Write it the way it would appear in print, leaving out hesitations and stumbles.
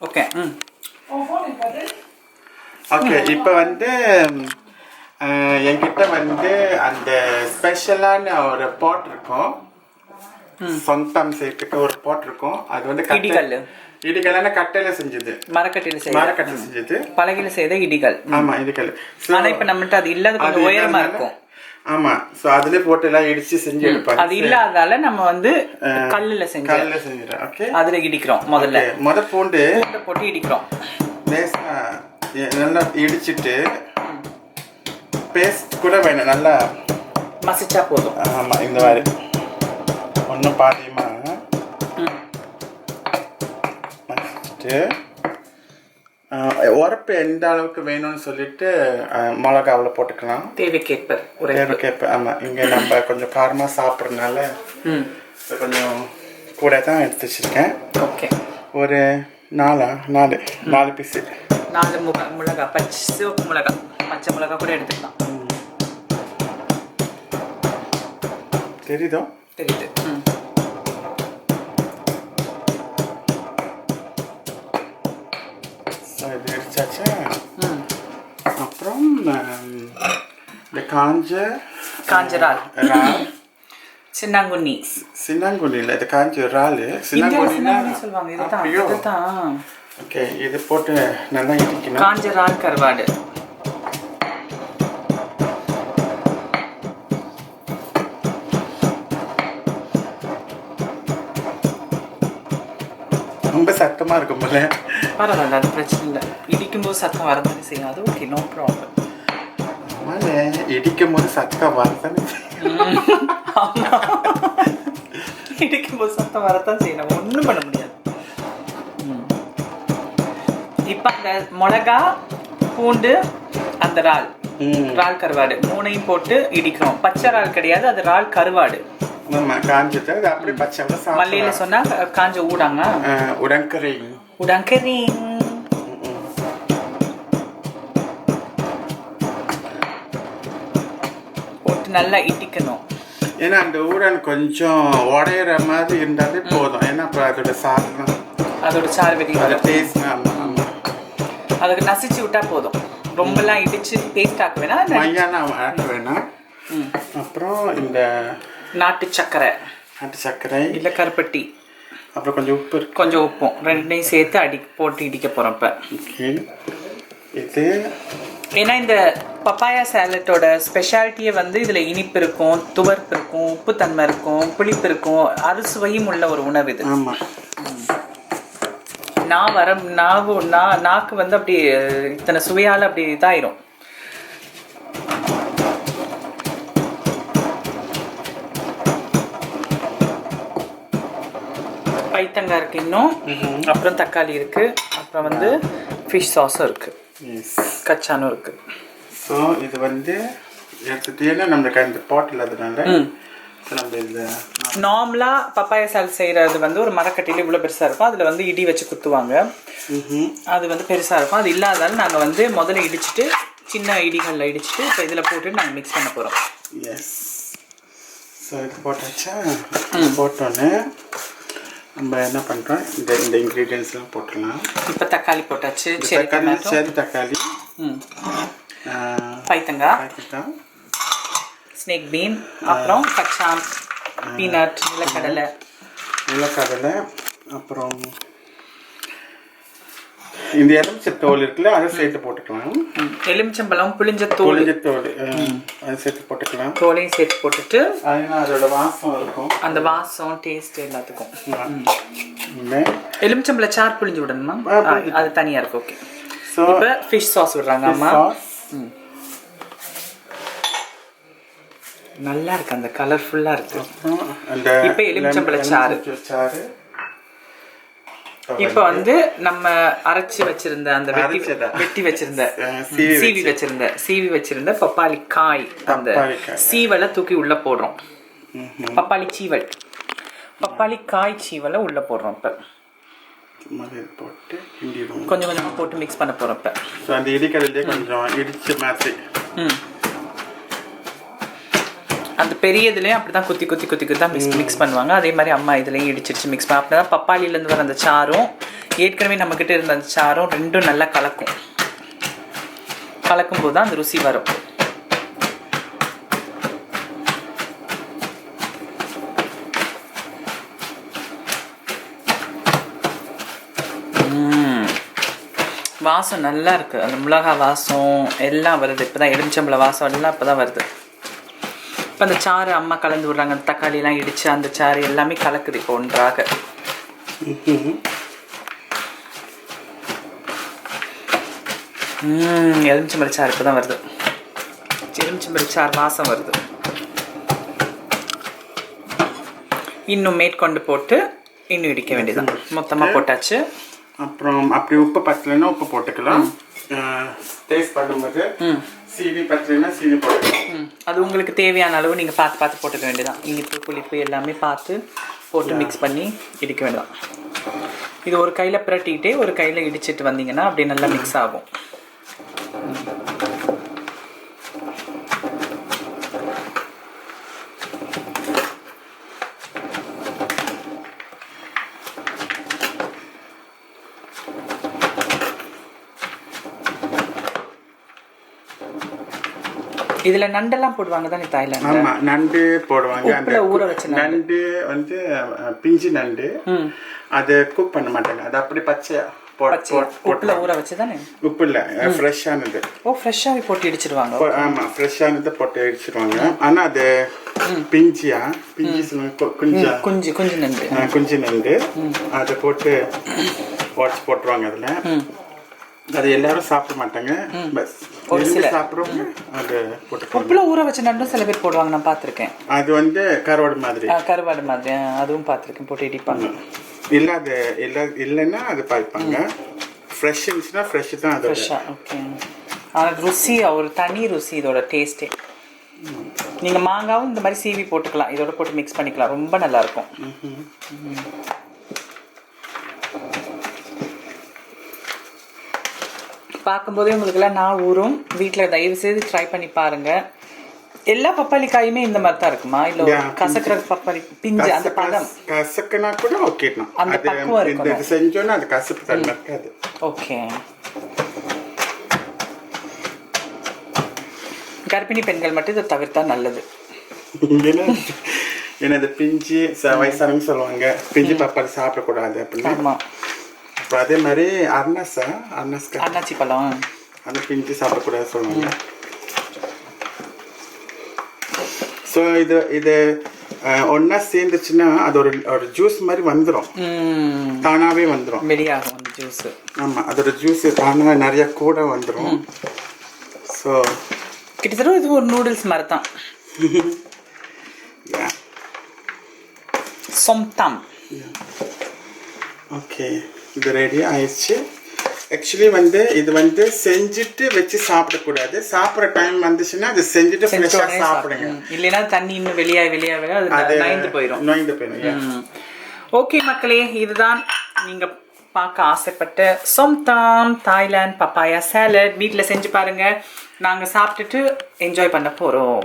Okay. Okay, இப்போ வந்து என்கிட்ட வந்து அந்த ஸ்பெஷலான ஒரு பாட் இருக்கும். சொந்தம் செய்யறதுக்கு ஒரு பாட் இருக்கும். அது வந்து இடிகல்னா கட்டையில செஞ்சது, மரக்கட்டையில செஞ்சது, பலகையில செய்த இடிகள். ஆமா, இடிகல். ஆனா இப்ப நம்மள்ட்ட அது இல்லாத கொஞ்சம் உயரமா இருக்கும். ஆமா, சோ அதுல போட்டு எல்லாம் இடிச்சு செஞ்சு எடுப்பாங்க. அது இல்லாதால நம்ம வந்து கல்லுல செஞ்சிடறோம். ஓகே, அதுல இடிக்கிறோம். முதல்ல பூண்டு போட்டு இடிக்கிறோம். லேசா நல்லா இடிச்சிட்டு பேஸ்ட் கூட வேணும், நல்லா மசிச்சா போதும். ஆமா, இந்த மாதிரி ஒன்றும் பாதியமா மசிச்சுட்டு உரப்பு எந்த அளவுக்கு வேணும்னு சொல்லிட்டு மிளகாவில் போட்டுக்கலாம், தேவைக்கேற்ப. ஆமாம், இங்கே நம்ம கொஞ்சம் காரமாக சாப்பிட்றதுனால கொஞ்சம் கூட தான் எடுத்து வச்சுருக்கேன். ஓகே, ஒரு நாலு பீஸு, 4 மிளகா, சிவப்பு மிளகா, பச்சை மிளகா கூட எடுத்துக்கலாம். தெரியுது. இது அடிச்சாச்சா. அப்புறம் இந்த காஞ்ச இறால், சின்னாங்குண்ணி இல்லை, இது காஞ்ச இறால், சின்னாங்குண்ணி சொல்லுவாங்க. இதுதான். ஓகே, இது போட்டு நல்லா இடிக்கணும். காஞ்ச இறால் கருவாடு. ரொம்ப சத்தமாக இருக்கும் போல. பரவாயில்ல, அது பிரச்சனை இல்லை. இடிக்கும்போது சத்தம் வரதானே செய்யும். அது ஓகே, நோ ப்ராப்ளம். இடிக்கும் போது சத்தம் வரதானே இடிக்கும்போது சத்தம் வரத்தான் செய்யும். நம்ம ஒன்றும் பண்ண முடியாது. இப்போ அந்த மிளகா, பூண்டு, அந்த இறால் கருவாடு 3ஐயும் போட்டு இடிக்கிறோம். பச்சை இறால் கிடையாது, அது இறால் கருவாடு. மல்லியில சொன்னா காஞ்ச ஊடாங்க, உடங்கரி போட்டு நல்லா இடிக்கணும். ஏன்னா அந்த ஊடன் கொஞ்சம் உடையிற மாதிரி இருந்தாலே போதும். ஏன்னா அதோட சாறு வெளியே அதுக்கு நசிச்சு விட்டா போதும். ரொம்பலாம் இடிச்சு பேஸ்ட் ஆக்க வேணாம். அப்புறம் இந்த நாட்டு சர்க்கரை இல்லை கருப்பட்டி, அப்புறம் கொஞ்சம் உப்பும் ரெண்டையும் சேர்த்து போட்டு இடிக்க போகிறோம். இப்போ இது ஏன்னா இந்த பப்பாயா சாலட்டோட ஸ்பெஷாலிட்டியே வந்து இதில் இனிப்பு இருக்கும், துவர்ப்பு இருக்கும், உப்புத்தன்மை இருக்கும், புளிப்பு இருக்கும், அறுசுவையும் உள்ள ஒரு உணவு இது. ஆமாம், நாக்கு வந்து அப்படி இத்தனை சுவையால் அப்படி இதாயிரும். பைத்தங்காய் இருக்கு இன்னும், அப்புறம் தக்காளி இருக்கு, அப்புறம் வந்து ஃபிஷ் சாஸும் இருக்கு, கச்சானும் இருக்கு. ஸோ இது வந்து எடுத்துட்டீங்கன்னா நம்மளுக்கு அந்த பாட் இல்லாததுனால நம்ம இதில் நார்மலாக பப்பாயா சாலட் செய்கிறது வந்து ஒரு மரக்கட்டையில் இவ்வளோ பெருசாக இருக்கும். அதில் வந்து இடி வச்சு குத்துவாங்க. அது வந்து பெருசாக இருக்கும். அது இல்லாதாலும் நாங்கள் வந்து முதல்ல இடிச்சுட்டு சின்ன இடிகளில் இடிச்சுட்டு இப்போ இதில் போட்டு நாங்கள் மிக்ஸ் பண்ண போகிறோம். எஸ், ஸோ இது போட்டாச்சா. போட்டோன்னே நம்ம என்ன பண்ணுறோம், இந்த இன்க்ரீடியன்ஸ்லாம் போட்டுடலாம். இப்போ தக்காளி போட்டாச்சு, தக்காளி, பைத்தங்காய், ஸ்னேக் பீன், அப்புறம் கச்சான், பீனட், நிலக்கடலை, அப்புறம் இந்த எலுமிச்சத்தோல் இருக்குல்ல, அதை சேர்த்து போட்டுக்கலாம். எலுமிச்சம்பழம் புளிஞ்ச தோல் அதை சேர்த்து போட்டுக்கலாம். தோலையும் சேர்த்து போட்டுட்டு அதோட வாசம் இருக்கும், அந்த வாசம் டேஸ்ட் எல்லாத்துக்கும். எலுமிச்சம்பழ சாறு புளிஞ்சு விடணுமா? அது தனியாக இருக்கு. ஓகே, இப்போ ஃபிஷ் சாஸ் விடுறாங்க அம்மா. நல்லா இருக்கு, அந்த கலர்ஃபுல்லாக இருக்கு. இப்போ எலுமிச்சம்பழ சாறு. இப்போ வந்து நம்ம அரைச்சி வச்சிருந்த அந்த வெட்டி வச்சிருந்த சீவி வச்சிருந்த பப்பாளி காய், அந்த சீவலை தூக்கி உள்ள போடுறோம். பப்பாளி காய் சீவலை உள்ள போடுறோம். இப்போ கொஞ்சம் கொஞ்சமா போட்டு மிக்ஸ் பண்ண போறோம். இப்போ அந்த இடிக்கடலையே கொஞ்சம் இடிச்சு மாற்றி அந்த பெரிய இதுலேயும் அப்படி தான் குத்தி தான் மிக்ஸ் பண்ணுவாங்க. அதே மாதிரி அம்மா இதுலேயும் இடிச்சிருச்சு மிக்ஸ் பண்ண. அப்படின்னா பப்பாளியிலேருந்து வர அந்த சாரும் ஏற்கனவே நம்மக்கிட்ட இருந்த அந்த சாரும் ரெண்டும் நல்லா கலக்கும் போது தான் அந்த ருசி வரும். வாசம் நல்லா இருக்குது, அந்த மிளகா வாசம் எல்லாம் வருது. இப்போ தான் எலுமிச்சம்பழ வாசம் எல்லாம் இப்போ தான் வருது. இப்போ அந்த சாறு அம்மா கலந்து விட்றாங்க, அந்த தக்காளிலாம் இடித்து அந்த சாறு எல்லாமே கலக்குது இப்போ ஒன்றாக. எலுமிச்சம்பழ சாறு இப்போ தான் வருது. எலுமிச்சம்பழ சாறு வாசம் வருது. இன்னும் மேற்கொண்டு போட்டு இன்னும் இடிக்க வேண்டியதான். மொத்தமாக போட்டாச்சு. அப்புறம் அப்படி உப்பு பத்தலைன்னா உப்பு போட்டுக்கலாம். டேஸ்ட் பண்ணும்போது சீனி பத்தலைன்னா சீனி போட்டுக்கலாம். அது உங்களுக்கு தேவையான அளவு நீங்கள் பார்த்து போட்டுக்க வேண்டியதான். இனிப்பு புளிப்பு எல்லாமே பார்த்து போட்டு மிக்ஸ் பண்ணி இடிக்க வேண்டியதான். இது ஒரு கையில் பிரட்டிக்கிட்டே ஒரு கையில் இடிச்சிட்டு வந்தீங்கன்னா அப்படி நல்லா மிக்ஸ் ஆகும். இதுல நண்டெல்லாம் போடுவாங்க தானே தாய்லாந்து? ஆமா, நண்டு போடுவாங்க. அந்த ஊற வச்ச நண்டு வந்து பிஞ்சு நண்டு, அது குக் பண்ண மாட்டாங்க, அது அப்படி பச்சையா உப்புல ஊற வச்சு தானே? உப்பு இல்ல, ஃப்ரெஷ்ஷானது. ஓ, ஃப்ரெஷ்ஷாவே போட்டு இடிச்சிடுவாங்க. ஆமா, ஃப்ரெஷ்ஷானது போட்டு இடிச்சிடுவாங்க. ஆனா அது பிஞ்சு நண்டு, குஞ்சு நண்டு அதை போட்டு உடச்சு போட்டுருவாங்க. அதுல அது எல்லாரும் சாப்பிட மாட்டாங்க, பஸ் ஒரு சில சாப்பிடுறவங்க அது போட்டு. உப்புல ஊற வச்ச நண்டும் சில பேர் போடுவாங்க, நான் பார்த்துருக்கேன். அது வந்து கருவாடு மாதிரி அதுவும் பார்த்துருக்கேன், போட்டு இடிப்பாங்க. இல்லை அது இல்லைன்னா அது பாய்ப்பாங்க. ஃப்ரெஷ் இருந்துச்சுன்னா ஃப்ரெஷ் தான் அது. ஓகே. ஆனால் ருசி ஒரு தனி ருசி இதோட டேஸ்ட்டே. நீங்கள் மாங்காவும் இந்த மாதிரி சீவி போட்டுக்கலாம், இதோட போட்டு மிக்ஸ் பண்ணிக்கலாம், ரொம்ப நல்லாயிருக்கும். பார்க்கும்போதே உங்களுக்குலாம் நான் ஊரும். வீட்டில் தயவு செய்து ட்ரை பண்ணி பாருங்கள். எல்லா பப்பாளி காயுமே இந்த மாதிரி தான் இருக்குமா? இல்லை கசக்கிற பப்பாளி பிஞ்சு அந்த பதம் கசக்குனா கூட ஓகே, அந்த பக்குவம் இருக்கும். இது செஞ்சோன்னா அது கசப்பு தன்மை இருக்காது. ஓகே. கர்ப்பிணி பெண்கள் மட்டும் இதை தவிர்த்தா நல்லது. ஏன்னா இது பிஞ்சு வயசானவங்க சொல்லுவாங்க பிஞ்சு பப்பாளி சாப்பிடக்கூடாது அப்படின்னு. ஆமாம். இப்போ அதே மாதிரி அன்னாச்சி பழம் அந்த பிஞ்சு சாப்பிடக்கூடாது சொல்லுவாங்க. ஸோ இது ஒன்றா சேர்ந்துச்சுன்னா அது ஒரு ஜூஸ் மாதிரி வந்துடும், தானாகவே வந்துடும், வெளியாகும் அந்த ஜூஸ். ஆமாம், அதோட ஜூஸ் தானாக நிறைய கூட வந்துடும். ஸோ கிட்டத்தட்ட இது ஒரு நூடுல்ஸ் மாதிரி தான். SOM TAM. ஓகே, இது ரெடி ஆயிடுச்சு. ஆக்சுவலி வந்து இது வந்து செஞ்சுட்டு வச்சு சாப்பிடக்கூடாது. சாப்பிட்ற டைம் வந்துச்சுன்னா அது செஞ்சுட்டு ஃப்ரெஷ்ஷாக சாப்பிடுங்க. இல்லைன்னா தண்ணி இன்னும் வெளியாக அது நைந்து போயிடும். ஓகே மக்களே, இதுதான் நீங்கள் பார்க்க ஆசைப்பட்ட SOM TAM Thailand papaya salad. வீட்டில் செஞ்சு பாருங்கள். நாங்கள் சாப்பிட்டுட்டு என்ஜாய் பண்ண போகிறோம்.